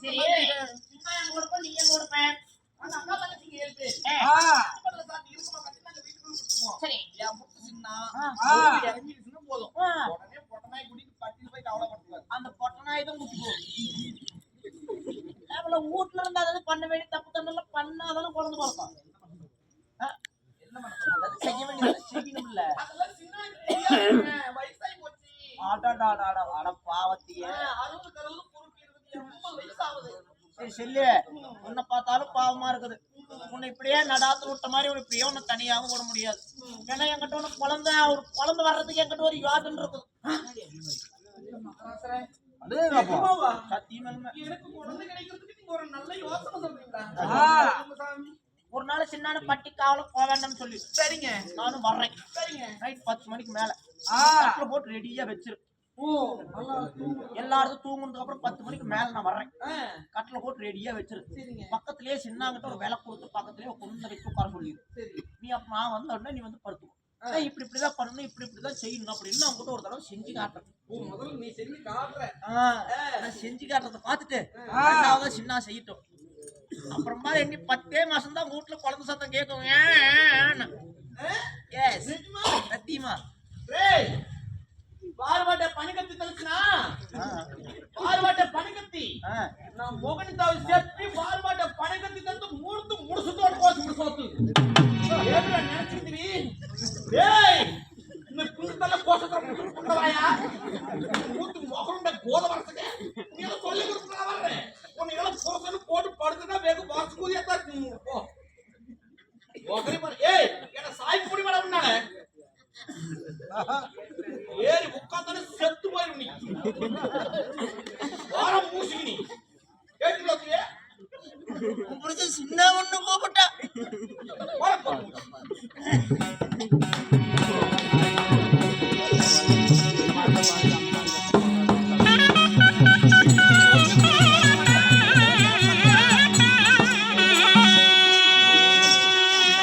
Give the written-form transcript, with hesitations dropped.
சரி சும்மா எங்க கொடுப்ப நீ எங்க கொடுப்ப அந்த அக்கா தங்கச்சிங்க 7 பேர் பக்கத்துல சாத்தி இருக்குமா கட்டினா அந்த வீட்டுக்குள்ள கொடுத்துருவோம். சரி என் முத்து சின்ன இறங்கிடுச்சுன்னா போதும் உடனே பொட்டநாய் குடிக்கு பட்டியில் போய் கவலைப்பட்டுருவாரு. அந்த பொட்டநாய் தான் குடிச்சு போகும் வீட்டுல இருந்து அதாவது பண்ண வேண்டிய தப்பு தண்டெல்லாம் பண்ணாதானே குழந்தை பிறக்கும். என்ன பண்ண செய்ய வேண்டியது செய்யணும்ல. அதெல்லாம் சின்ன வயசாகி போச்சு. அட பாவத்திய 60 பொறுப்பு 80 வயசு ஆகுது. சரி செல்லு உன்னை பார்த்தாலும் பாவமா இருக்குது. உன்னை இப்படியே நடாத்து விட்ட மாதிரி ஒரு இப்படியே உன்னை தனியாகவும் விட முடியாது. ஏன்னா என்கிட்ட ஒரு குழந்தை வர்றதுக்கு என்கிட்ட ஒரு யோசனை இருக்குது. சத்தியம் எனக்கு குழந்தை கிடைக்கிறதுக்கு நீங்க ஒரு நல்ல யோசனை சொல்றீங்களா? ஒரு நாள் சின்ன பட்டி காவலும் போக வேண்டாம்னு சொல்லி சரிங்க நானும் வர்றேன். சரிங்க நைட் 10 மணிக்கு மேல போட்டு ரெடியா வச்சிரு. எல்லாரும் தூங்குனதுக்கு அப்புறம் 10 மணிக்கு மேல நான் வர்றேன். கட்டில போட்டு ரெடியா வச்சிரு. பக்கத்திலேயே சின்னாங்கிட்ட ஒரு விலை கொடுத்து பக்கத்திலேயே குழந்தை வச்சு உட்கார சொல்லிடு. நீ அப்ப நான் வந்த உடனே நீ வந்து படுத்துக்கோ. இப்படிதான் பண்ணணும் இப்படிதான் செய்யணும் அப்படின்னு அவங்ககிட்ட ஒரு தடவை செஞ்சு காட்டுறேன். முதல்ல நீ செஞ்சு காட்டுற. நான் செஞ்சு காட்டுறதை பார்த்துட்டு ரெண்டாவது சின்ன செய்யட்டும். அப்புறமா எண்ணி 10 மாசம் தான் வீட்டுல குழந்தை சத்தம் கேட்கும். சத்தியமா பார்வாட்ட பனிக்கத்தி தலிச்சுனா பார்வாட்ட பனிக்கத்தி நான் மோகனிதாவை செப்பி பார்வாட்ட பனிக்கத்தி தந்து மூர்த்து முடிச்சுட்டோட போச்சு முடிச்சோத்து ஏதுல நினைச்சிருந்தீ டேய் இந்த புதுத்தல கோசத்துல முட்டுறவாயா மூத்து மோகனுட கோத வரதுக்கு நீ எல்லாம் சொல்லி கொடுத்துறா வரேன் உன்னை எல்லாம் புரசன்னு போட்டு படுத்துனா வேக வாசு கூதியா தான் போ மோகனி பாரு ஏய் என்ன சாய் புடி மேல உன்னால ஏறி உட்கார்ந்தானே செத்து போயிரும் நீ வாரம் மூசிக்கு நீ கேட்டுலோத்தியே சின்ன ஒண்ணு போகட்டா